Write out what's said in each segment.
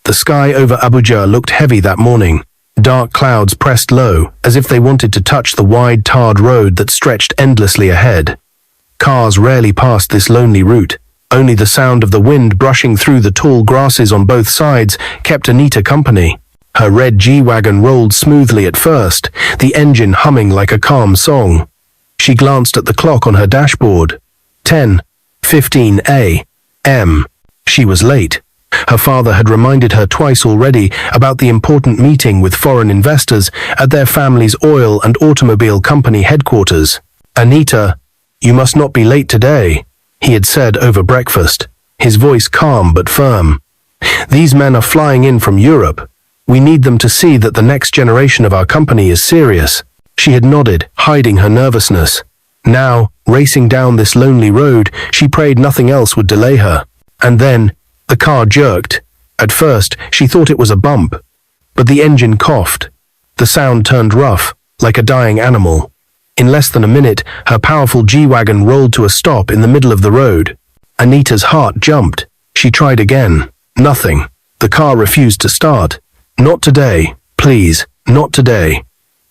The sky over Abuja looked heavy that morning. Dark clouds pressed low, as if they wanted to touch the wide, tarred road that stretched endlessly ahead. Cars rarely passed this lonely route. Only the sound of the wind brushing through the tall grasses on both sides kept Anita company. Her red G-Wagon rolled smoothly at first, the engine humming like a calm song. She glanced at the clock on her dashboard. 10:15 a.m. She was late. Her father had reminded her twice already about the important meeting with foreign investors at their family's oil and automobile company headquarters. "Anita, you must not be late today," he had said over breakfast, his voice calm but firm. "These men are flying in from Europe. We need them to see that the next generation of our company is serious." She had nodded, hiding her nervousness. Now, racing down this lonely road, she prayed nothing else would delay her. And then, the car jerked. At first, she thought it was a bump. But the engine coughed. The sound turned rough, like a dying animal. In less than a minute, her powerful G-Wagon rolled to a stop in the middle of the road. Anita's heart jumped. She tried again. Nothing. The car refused to start. "Not today, please, not today,"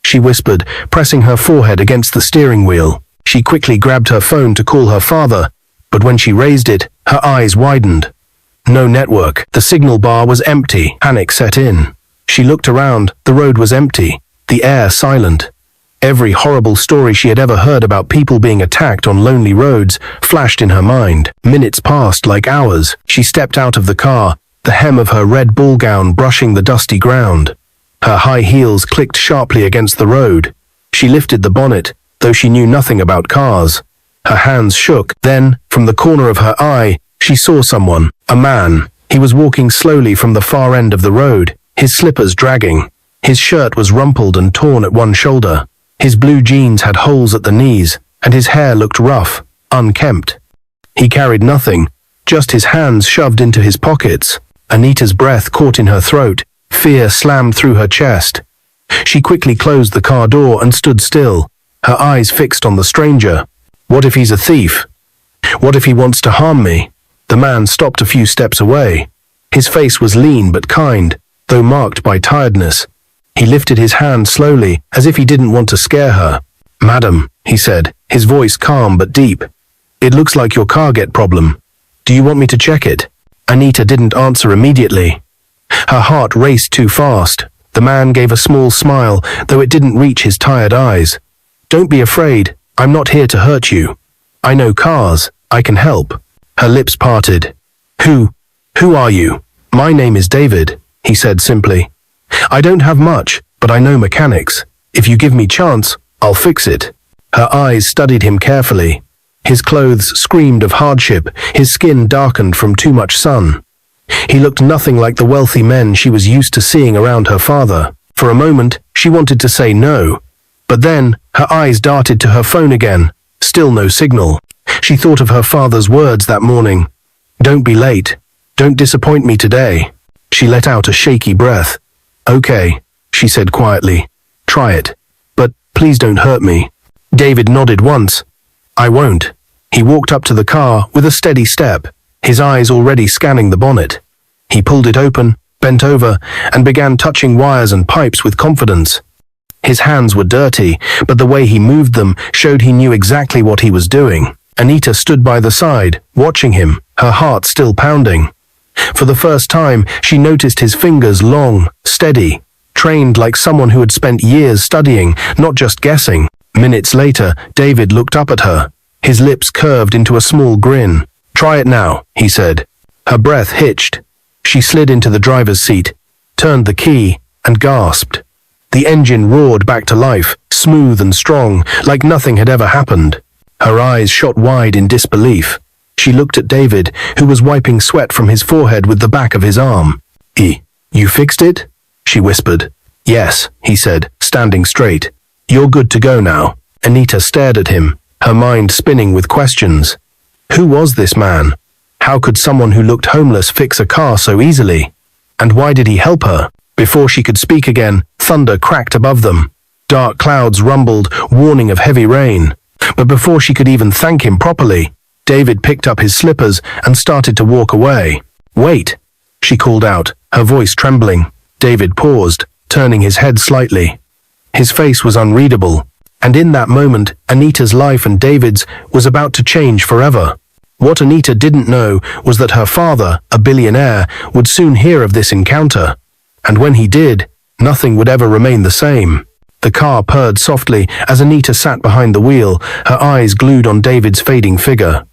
she whispered, pressing her forehead against the steering wheel. She quickly grabbed her phone to call her father, but when she raised it, her eyes widened. No network. The signal bar was empty. Panic set in. She looked around. The road was empty. The air silent. Every horrible story she had ever heard about people being attacked on lonely roads flashed in her mind. Minutes passed like hours. She stepped out of the car, the hem of her red ball gown brushing the dusty ground. Her high heels clicked sharply against the road. She lifted the bonnet, though she knew nothing about cars. Her hands shook. Then, from the corner of her eye, she saw someone, a man. He was walking slowly from the far end of the road, his slippers dragging. His shirt was rumpled and torn at one shoulder. His blue jeans had holes at the knees, and his hair looked rough, unkempt. He carried nothing, just his hands shoved into his pockets. Anita's breath caught in her throat. Fear slammed through her chest. She quickly closed the car door and stood still, her eyes fixed on the stranger. What if he's a thief? What if he wants to harm me? The man stopped a few steps away. His face was lean but kind, though marked by tiredness. He lifted his hand slowly, as if he didn't want to scare her. "Madam," he said, his voice calm but deep. "It looks like your car get problem. Do you want me to check it?" Anita didn't answer immediately. Her heart raced too fast. The man gave a small smile, though it didn't reach his tired eyes. "Don't be afraid. I'm not here to hurt you. I know cars. I can help." Her lips parted. Who are you?" "My name is David," he said simply. "I don't have much, but I know mechanics. If you give me chance, I'll fix it." Her eyes studied him carefully. His clothes screamed of hardship, his skin darkened from too much sun. He looked nothing like the wealthy men she was used to seeing around her father. For a moment, she wanted to say no. But then, her eyes darted to her phone again. Still no signal. She thought of her father's words that morning. "Don't be late. Don't disappoint me today." She let out a shaky breath. "Okay," she said quietly. "Try it. But please don't hurt me." David nodded once. "I won't." He walked up to the car with a steady step, his eyes already scanning the bonnet. He pulled it open, bent over, and began touching wires and pipes with confidence. His hands were dirty, but the way he moved them showed he knew exactly what he was doing. Anita stood by the side, watching him, her heart still pounding. For the first time, she noticed his fingers long, steady, trained like someone who had spent years studying, not just guessing. Minutes later, David looked up at her. His lips curved into a small grin. "Try it now," he said. Her breath hitched. She slid into the driver's seat, turned the key, and gasped. The engine roared back to life, smooth and strong, like nothing had ever happened. Her eyes shot wide in disbelief. She looked at David, who was wiping sweat from his forehead with the back of his arm. You fixed it?" she whispered. "Yes," he said, standing straight. "You're good to go now." Anita stared at him, her mind spinning with questions. Who was this man? How could someone who looked homeless fix a car so easily? And why did he help her? Before she could speak again, thunder cracked above them. Dark clouds rumbled, warning of heavy rain. But before she could even thank him properly, David picked up his slippers and started to walk away. "Wait," she called out, her voice trembling. David paused, turning his head slightly. His face was unreadable, and in that moment, Anita's life and David's was about to change forever. What Anita didn't know was that her father, a billionaire, would soon hear of this encounter. And when he did, nothing would ever remain the same. The car purred softly as Anita sat behind the wheel, her eyes glued on David's fading figure.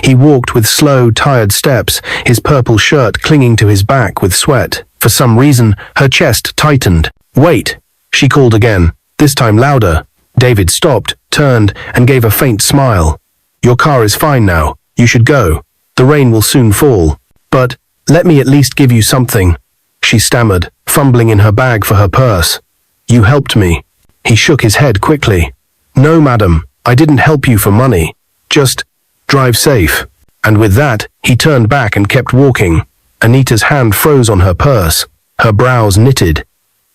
He walked with slow, tired steps, his purple shirt clinging to his back with sweat. For some reason, her chest tightened. "Wait," she called again, this time louder. David stopped, turned, and gave a faint smile. "Your car is fine now. You should go. The rain will soon fall. But, let me at least give you something," she stammered, fumbling in her bag for her purse. "You helped me." He shook his head quickly. "No, madam, I didn't help you for money. Just drive safe." And with that, he turned back and kept walking. Anita's hand froze on her purse. Her brows knitted.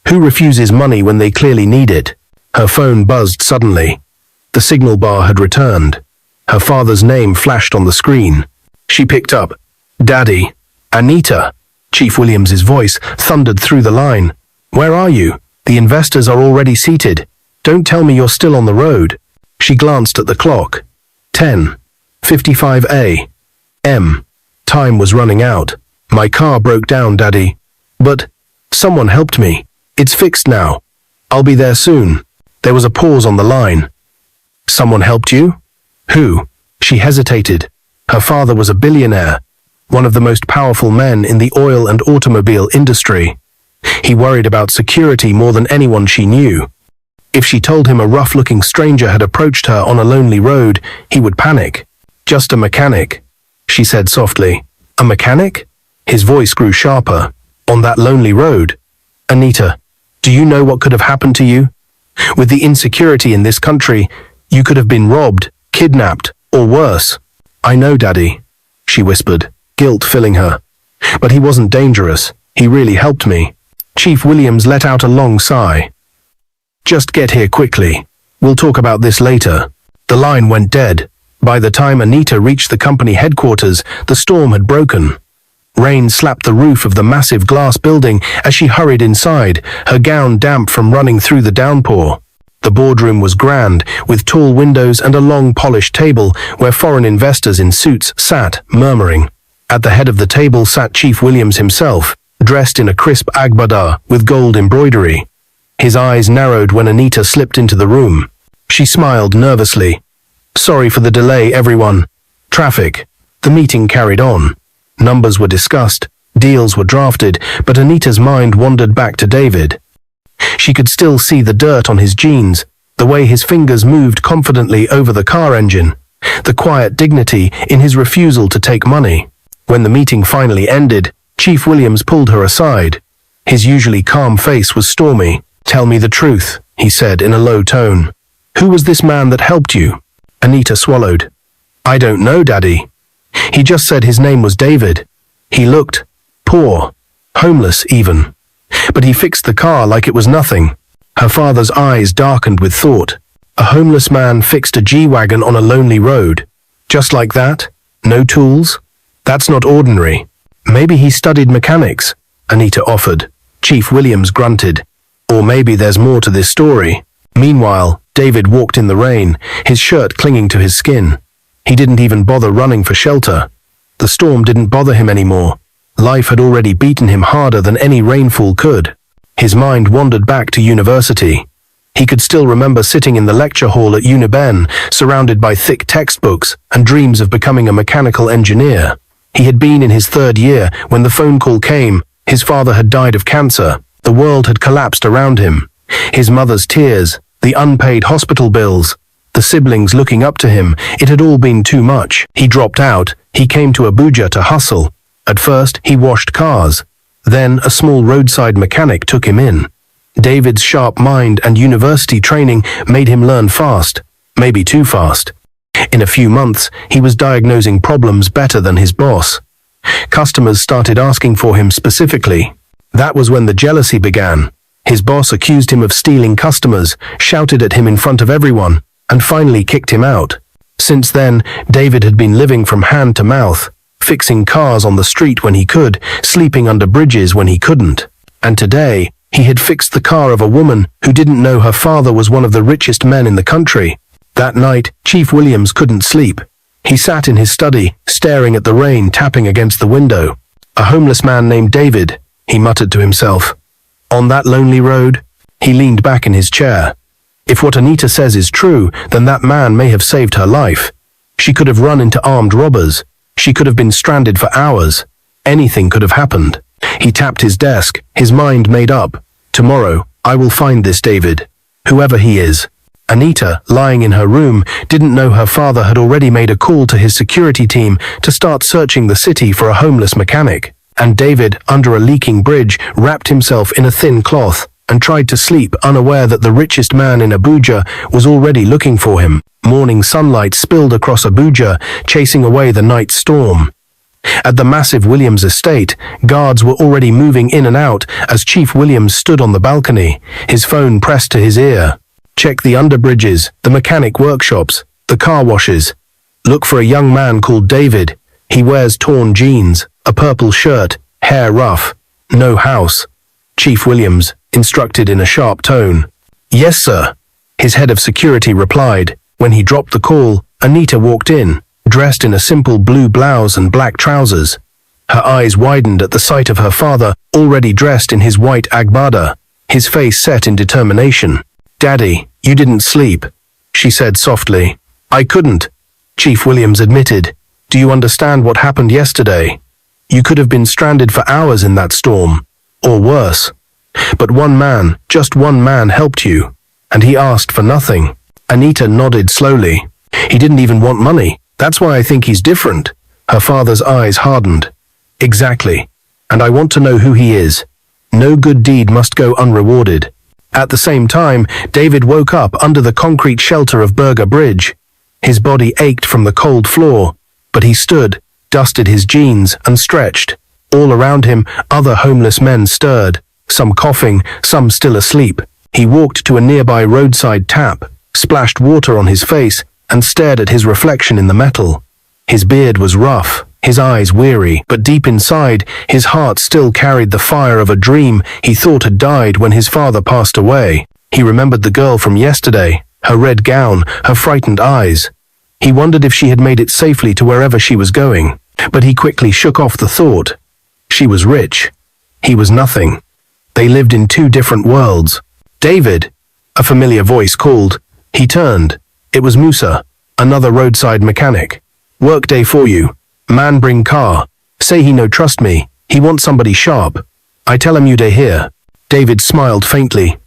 Who refuses money when they clearly need it? Her phone buzzed suddenly. The signal bar had returned. Her father's name flashed on the screen. She picked up. "Daddy." "Anita." Chief Williams's voice thundered through the line. "Where are you? The investors are already seated. Don't tell me you're still on the road." She glanced at the clock. 10:55 a.m. Time was running out. "My car broke down, Daddy. But someone helped me. It's fixed now. I'll be there soon." There was a pause on the line. "Someone helped you? Who?" She hesitated. Her father was a billionaire, one of the most powerful men in the oil and automobile industry. He worried about security more than anyone she knew. If she told him a rough-looking stranger had approached her on a lonely road, he would panic. "Just a mechanic," she said softly. "A mechanic?" His voice grew sharper. "On that lonely road? Anita, do you know what could have happened to you? With the insecurity in this country, you could have been robbed, kidnapped, or worse." "I know, Daddy," she whispered, guilt filling her. "But he wasn't dangerous. He really helped me." Chief Williams let out a long sigh. "Just get here quickly. We'll talk about this later." The line went dead. By the time Anita reached the company headquarters, the storm had broken. Rain slapped the roof of the massive glass building as she hurried inside, her gown damp from running through the downpour. The boardroom was grand, with tall windows and a long polished table where foreign investors in suits sat, murmuring. At the head of the table sat Chief Williams himself, dressed in a crisp agbada with gold embroidery. His eyes narrowed when Anita slipped into the room. She smiled nervously. "Sorry for the delay, everyone. Traffic." The meeting carried on. Numbers were discussed, deals were drafted, but Anita's mind wandered back to David. She could still see the dirt on his jeans, the way his fingers moved confidently over the car engine, the quiet dignity in his refusal to take money. When the meeting finally ended, Chief Williams pulled her aside. His usually calm face was stormy. "Tell me the truth," he said in a low tone. "Who was this man that helped you?" Anita swallowed. "I don't know, Daddy. He just said his name was David. He looked poor, homeless even. But he fixed the car like it was nothing." Her father's eyes darkened with thought. A homeless man fixed a G-Wagon on a lonely road. Just like that? No tools? That's not ordinary. "Maybe he studied mechanics," Anita offered. Chief Williams grunted. "Or maybe there's more to this story." Meanwhile, David walked in the rain, his shirt clinging to his skin. He didn't even bother running for shelter. The storm didn't bother him anymore. Life had already beaten him harder than any rainfall could. His mind wandered back to university. He could still remember sitting in the lecture hall at UniBen, surrounded by thick textbooks and dreams of becoming a mechanical engineer. He had been in his third year when the phone call came. His father had died of cancer. The world had collapsed around him. His mother's tears, the unpaid hospital bills, the siblings looking up to him, it had all been too much. He dropped out. He came to Abuja to hustle. At first, he washed cars. Then a small roadside mechanic took him in. David's sharp mind and university training made him learn fast, maybe too fast. In a few months, he was diagnosing problems better than his boss. Customers started asking for him specifically. That was when the jealousy began. His boss accused him of stealing customers, shouted at him in front of everyone, and finally kicked him out. Since then, David had been living from hand to mouth, fixing cars on the street when he could, sleeping under bridges when he couldn't. And today, he had fixed the car of a woman who didn't know her father was one of the richest men in the country. That night, Chief Williams couldn't sleep. He sat in his study, staring at the rain tapping against the window. A homeless man named David, he muttered to himself. On that lonely road, he leaned back in his chair. If what Anita says is true, then that man may have saved her life. She could have run into armed robbers. She could have been stranded for hours. Anything could have happened. He tapped his desk, his mind made up. Tomorrow, I will find this David, whoever he is. Anita, lying in her room, didn't know her father had already made a call to his security team to start searching the city for a homeless mechanic. And David, under a leaking bridge, wrapped himself in a thin cloth and tried to sleep, unaware that the richest man in Abuja was already looking for him. Morning sunlight spilled across Abuja, chasing away the night storm. At the massive Williams estate, guards were already moving in and out as Chief Williams stood on the balcony, his phone pressed to his ear. Check the underbridges, the mechanic workshops, the car washes. Look for a young man called David. He wears torn jeans, a purple shirt, hair rough. No house. Chief Williams instructed in a sharp tone. Yes, sir, his head of security replied. When he dropped the call, Anita walked in, dressed in a simple blue blouse and black trousers. Her eyes widened at the sight of her father, already dressed in his white agbada, his face set in determination. Daddy, you didn't sleep, she said softly. I couldn't, Chief Williams admitted. Do you understand what happened yesterday? You could have been stranded for hours in that storm, or worse. But one man, just one man helped you, and he asked for nothing. Anita nodded slowly. He didn't even want money. That's why I think he's different. Her father's eyes hardened. Exactly. And I want to know who he is. No good deed must go unrewarded. At the same time, David woke up under the concrete shelter of Berger Bridge. His body ached from the cold floor, but he stood, dusted his jeans, and stretched. All around him, other homeless men stirred, some coughing, some still asleep. He walked to a nearby roadside tap, splashed water on his face, and stared at his reflection in the metal. His beard was rough, his eyes weary, but deep inside, his heart still carried the fire of a dream he thought had died when his father passed away. He remembered the girl from yesterday, her red gown, her frightened eyes. He wondered if she had made it safely to wherever she was going, but he quickly shook off the thought. She was rich. He was nothing. They lived in two different worlds. David, a familiar voice called. He turned. It was Musa, another roadside mechanic. Workday for you. Man bring car. Say he no trust me. He want somebody sharp. I tell him you dey here. David smiled faintly.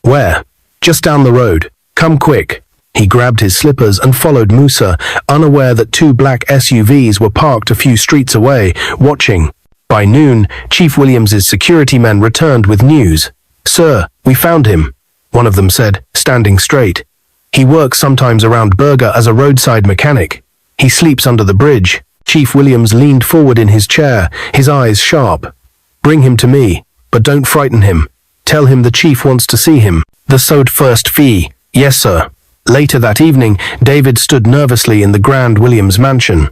Where? Just down the road. Come quick. He grabbed his slippers and followed Musa, unaware that two black SUVs were parked a few streets away, watching. By noon, Chief Williams's security men returned with news. Sir, we found him, one of them said, standing straight. He works sometimes around Berger as a roadside mechanic. He sleeps under the bridge. Chief Williams leaned forward in his chair, his eyes sharp. Bring him to me, but don't frighten him. Tell him the chief wants to see him. The sold first fee. Yes, sir. Later that evening, David stood nervously in the Grand Williams mansion.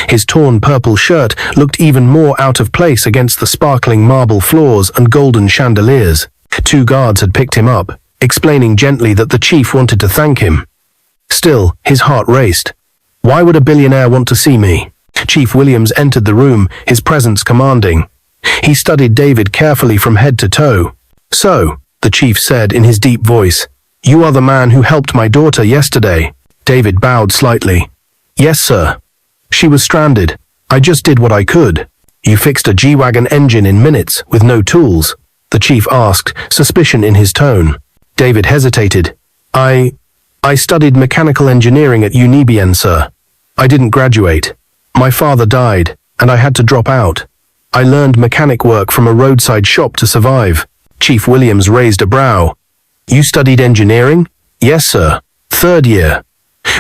His torn purple shirt looked even more out of place against the sparkling marble floors and golden chandeliers. Two guards had picked him up, explaining gently that the chief wanted to thank him. Still, his heart raced. Why would a billionaire want to see me? Chief Williams entered the room, his presence commanding. He studied David carefully from head to toe. So, the chief said in his deep voice, you are the man who helped my daughter yesterday. David bowed slightly. Yes, sir. She was stranded. I just did what I could. You fixed a G-Wagon engine in minutes with no tools, the chief asked, suspicion in his tone. David hesitated. I studied mechanical engineering at Unibian, sir. I didn't graduate. My father died, and I had to drop out. I learned mechanic work from a roadside shop to survive. Chief Williams raised a brow. You studied engineering? Yes, sir. 3rd year.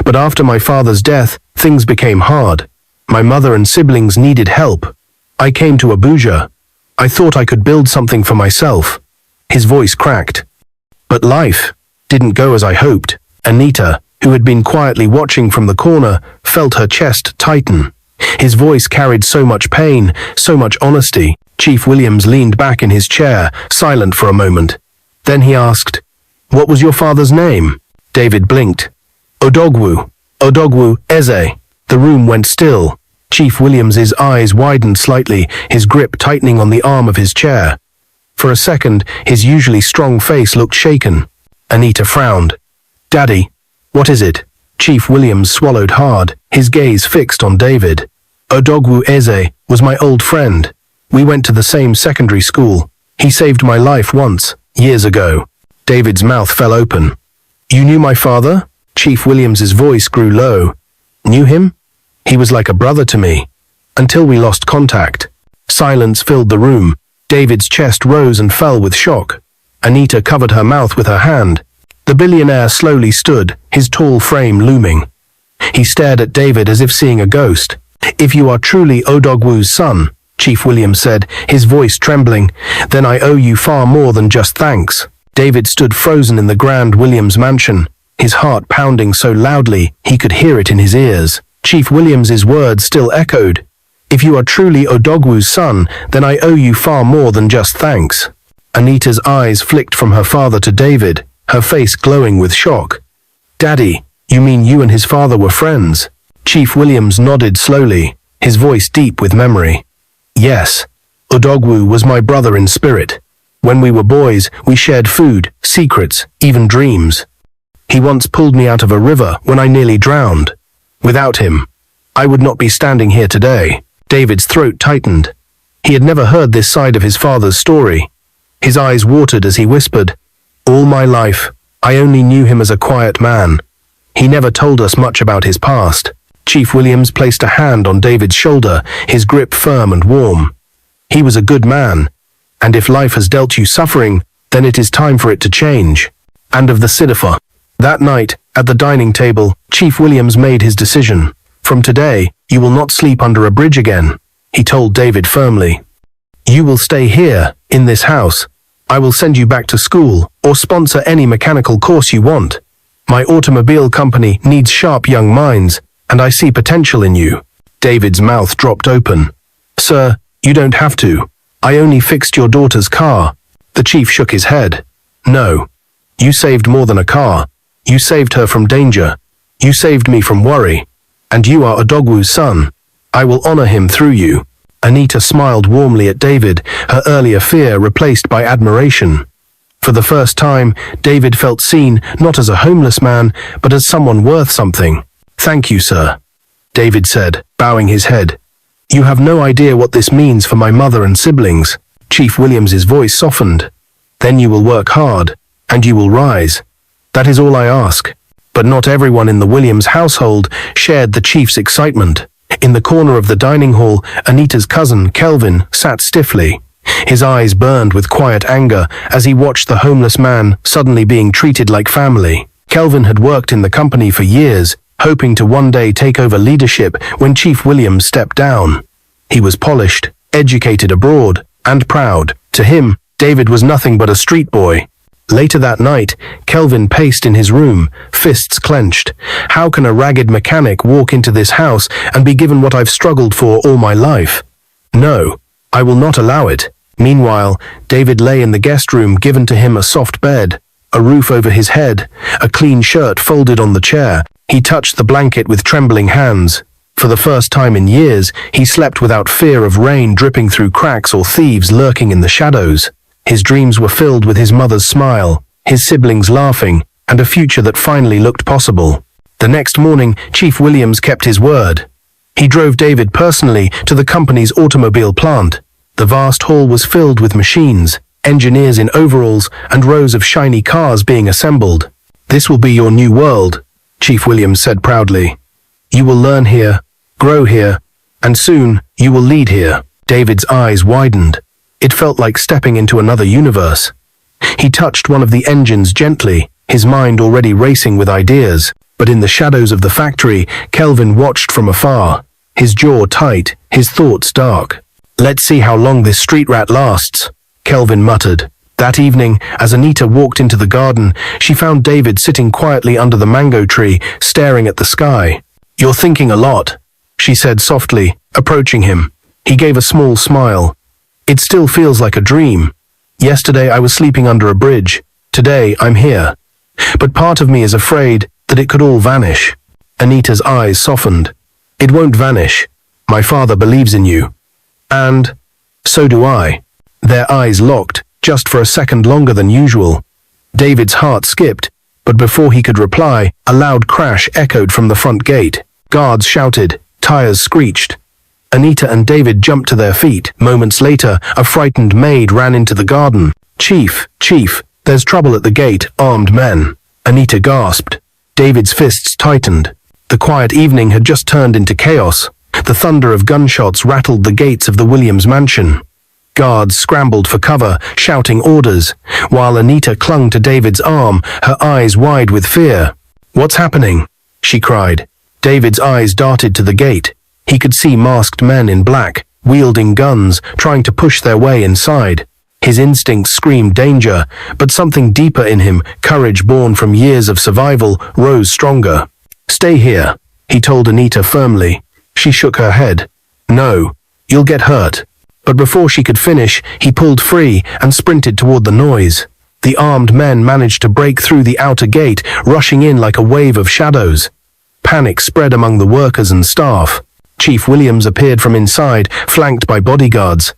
But after my father's death, things became hard. My mother and siblings needed help. I came to Abuja. I thought I could build something for myself. His voice cracked. But life didn't go as I hoped. Anita, who had been quietly watching from the corner, felt her chest tighten. His voice carried so much pain, so much honesty. Chief Williams leaned back in his chair, silent for a moment. Then he asked, "What was your father's name?" David blinked. Odogwu Eze." The room went still. Chief Williams's eyes widened slightly, his grip tightening on the arm of his chair. For a second, his usually strong face looked shaken. Anita frowned. "Daddy, what is it?" Chief Williams swallowed hard, his gaze fixed on David. "Odogwu Eze was my old friend. We went to the same secondary school. He saved my life once, years ago." David's mouth fell open. "You knew my father?" Chief Williams's voice grew low. "Knew him? He was like a brother to me. Until we lost contact." Silence filled the room. David's chest rose and fell with shock. Anita covered her mouth with her hand. The billionaire slowly stood, his tall frame looming. He stared at David as if seeing a ghost. "If you are truly Odogwu's son," Chief Williams said, his voice trembling, "then I owe you far more than just thanks." David stood frozen in the grand Williams mansion, his heart pounding so loudly he could hear it in his ears. Chief Williams's words still echoed. "If you are truly Odogwu's son, then I owe you far more than just thanks." Anita's eyes flicked from her father to David, her face glowing with shock. "Daddy, you mean you and his father were friends?" Chief Williams nodded slowly, his voice deep with memory. "Yes, Odogwu was my brother in spirit. When we were boys, we shared food, secrets, even dreams. He once pulled me out of a river when I nearly drowned. Without him, I would not be standing here today." David's throat tightened. He had never heard this side of his father's story. His eyes watered as he whispered, "All my life, I only knew him as a quiet man. He never told us much about his past." Chief Williams placed a hand on David's shoulder, his grip firm and warm. "He was a good man, and if life has dealt you suffering, then it is time for it to change." And of the Sidifa. That night, at the dining table, Chief Williams made his decision. "From today, you will not sleep under a bridge again," he told David firmly. "You will stay here, in this house. I will send you back to school, or sponsor any mechanical course you want. My automobile company needs sharp young minds, and I see potential in you." David's mouth dropped open. "Sir, you don't have to. I only fixed your daughter's car." The chief shook his head. "No. You saved more than a car. You saved her from danger. You saved me from worry. And you are Odogwu's son. I will honor him through you." Anita smiled warmly at David, her earlier fear replaced by admiration. For the first time, David felt seen not as a homeless man, but as someone worth something. "Thank you, sir," David said, bowing his head. "You have no idea what this means for my mother and siblings." Chief Williams's voice softened. "Then you will work hard, and you will rise. That is all I ask." But not everyone in the Williams household shared the chief's excitement. In the corner of the dining hall, Anita's cousin, Kelvin, sat stiffly. His eyes burned with quiet anger as he watched the homeless man suddenly being treated like family. Kelvin had worked in the company for years, hoping to one day take over leadership when Chief Williams stepped down. He was polished, educated abroad, and proud. To him, David was nothing but a street boy. Later that night, Kelvin paced in his room, fists clenched. "How can a ragged mechanic walk into this house and be given what I've struggled for all my life? No, I will not allow it." Meanwhile, David lay in the guest room, given to him a soft bed, a roof over his head, a clean shirt folded on the chair. He touched the blanket with trembling hands. For the first time in years, he slept without fear of rain dripping through cracks or thieves lurking in the shadows. His dreams were filled with his mother's smile, his siblings laughing, and a future that finally looked possible. The next morning, Chief Williams kept his word. He drove David personally to the company's automobile plant. The vast hall was filled with machines, engineers in overalls, and rows of shiny cars being assembled. "This will be your new world," Chief Williams said proudly. "You will learn here, grow here, and soon you will lead here." David's eyes widened. It felt like stepping into another universe. He touched one of the engines gently, his mind already racing with ideas. But in the shadows of the factory, Kelvin watched from afar, his jaw tight, his thoughts dark. "Let's see how long this street rat lasts," Kelvin muttered. That evening, as Anita walked into the garden, she found David sitting quietly under the mango tree, staring at the sky. "You're thinking a lot," she said softly, approaching him. He gave a small smile. It still feels like a dream. Yesterday I was sleeping under a bridge. Today I'm here. But part of me is afraid that it could all vanish. Anita's eyes softened. It won't vanish. My father believes in you. And so do I. Their eyes locked, just for a second longer than usual. David's heart skipped, but before he could reply, a loud crash echoed from the front gate. Guards shouted, tires screeched. Anita and David jumped to their feet. Moments later, a frightened maid ran into the garden. Chief, there's trouble at the gate, armed men. Anita gasped. David's fists tightened. The quiet evening had just turned into chaos. The thunder of gunshots rattled the gates of the Williams mansion. Guards scrambled for cover, shouting orders, while Anita clung to David's arm, her eyes wide with fear. What's happening? She cried. David's eyes darted to the gate. He could see masked men in black, wielding guns, trying to push their way inside. His instincts screamed danger, but something deeper in him, courage born from years of survival, rose stronger. Stay here, he told Anita firmly. She shook her head. No, you'll get hurt. But before she could finish, he pulled free and sprinted toward the noise. The armed men managed to break through the outer gate, rushing in like a wave of shadows. Panic spread among the workers and staff. Chief Williams appeared from inside, flanked by bodyguards.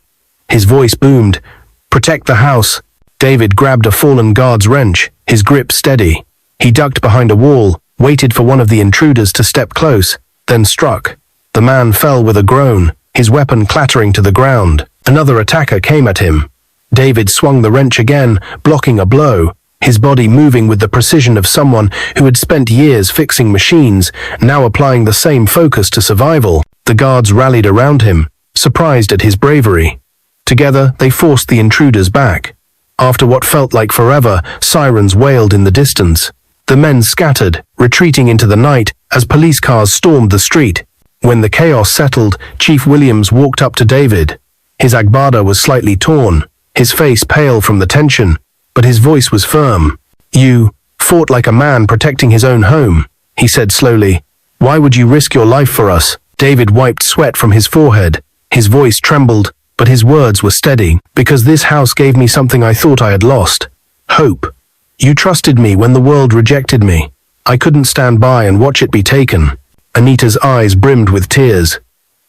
His voice boomed, "Protect the house." David grabbed a fallen guard's wrench, his grip steady. He ducked behind a wall, waited for one of the intruders to step close, then struck. The man fell with a groan, his weapon clattering to the ground. Another attacker came at him. David swung the wrench again, blocking a blow, his body moving with the precision of someone who had spent years fixing machines, now applying the same focus to survival. The guards rallied around him, surprised at his bravery. Together, they forced the intruders back. After what felt like forever, sirens wailed in the distance. The men scattered, retreating into the night as police cars stormed the street. When the chaos settled, Chief Williams walked up to David. His agbada was slightly torn, his face pale from the tension, but his voice was firm. "You fought like a man protecting his own home," he said slowly. "Why would you risk your life for us?" David wiped sweat from his forehead. His voice trembled, but his words were steady. "Because this house gave me something I thought I had lost. Hope. You trusted me when the world rejected me. I couldn't stand by and watch it be taken." Anita's eyes brimmed with tears.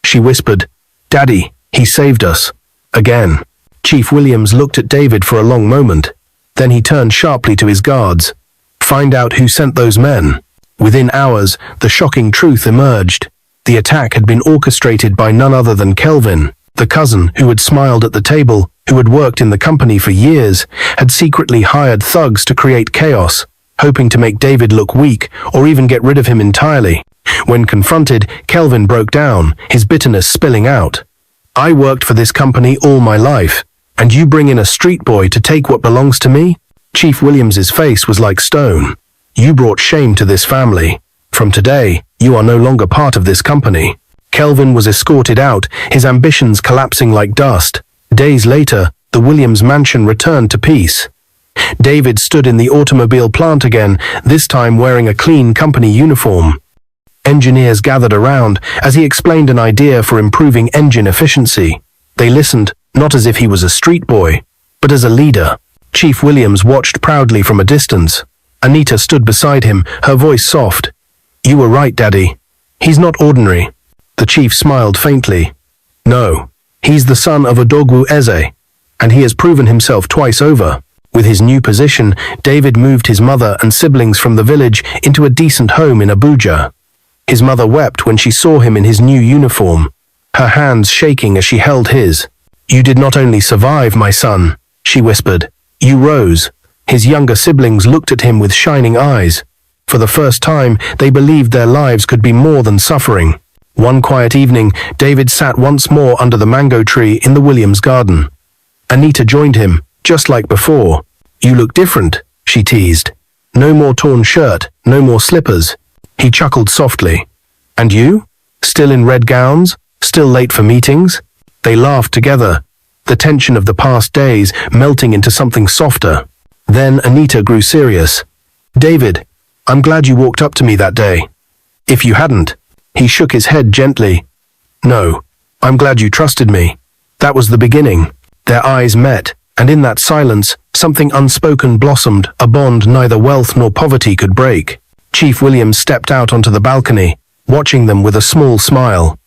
She whispered, "Daddy, he saved us." Again. Chief Williams looked at David for a long moment. Then he turned sharply to his guards. "Find out who sent those men." Within hours, the shocking truth emerged. The attack had been orchestrated by none other than Kelvin, the cousin who had smiled at the table, who had worked in the company for years, had secretly hired thugs to create chaos, hoping to make David look weak or even get rid of him entirely. When confronted, Kelvin broke down, his bitterness spilling out. "I worked for this company all my life, and you bring in a street boy to take what belongs to me?" Chief Williams's face was like stone. "You brought shame to this family. From today, you are no longer part of this company." Kelvin was escorted out, his ambitions collapsing like dust. Days later, the Williams mansion returned to peace. David stood in the automobile plant again, this time wearing a clean company uniform. Engineers gathered around as he explained an idea for improving engine efficiency. They listened, not as if he was a street boy, but as a leader. Chief Williams watched proudly from a distance. Anita stood beside him, her voice soft. "You were right, Daddy. He's not ordinary." The chief smiled faintly. "No, he's the son of Odogwu Eze, and he has proven himself twice over." With his new position, David moved his mother and siblings from the village into a decent home in Abuja. His mother wept when she saw him in his new uniform, her hands shaking as she held his. "You did not only survive, my son," she whispered. "You rose." His younger siblings looked at him with shining eyes. For the first time, they believed their lives could be more than suffering. One quiet evening, David sat once more under the mango tree in the Williams garden. Anita joined him, just like before. "You look different," she teased. "No more torn shirt, no more slippers." He chuckled softly. "And you? Still in red gowns? Still late for meetings?" They laughed together, the tension of the past days melting into something softer. Then Anita grew serious. "David, I'm glad you walked up to me that day. If you hadn't, He shook his head gently. No, I'm glad you trusted me. That was the beginning. Their eyes met, and in that silence, something unspoken blossomed, a bond neither wealth nor poverty could break. Chief Williams stepped out onto the balcony, watching them with a small smile.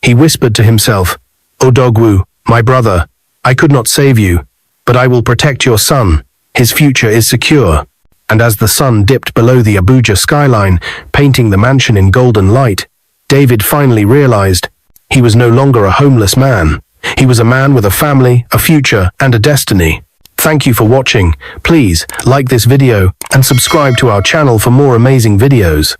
He whispered to himself, Odogwu, my brother, I could not save you, but I will protect your son. His future is secure. And as the sun dipped below the Abuja skyline, painting the mansion in golden light, David finally realized he was no longer a homeless man. He was a man with a family, a future, and a destiny. Thank you for watching. Please like this video and subscribe to our channel for more amazing videos.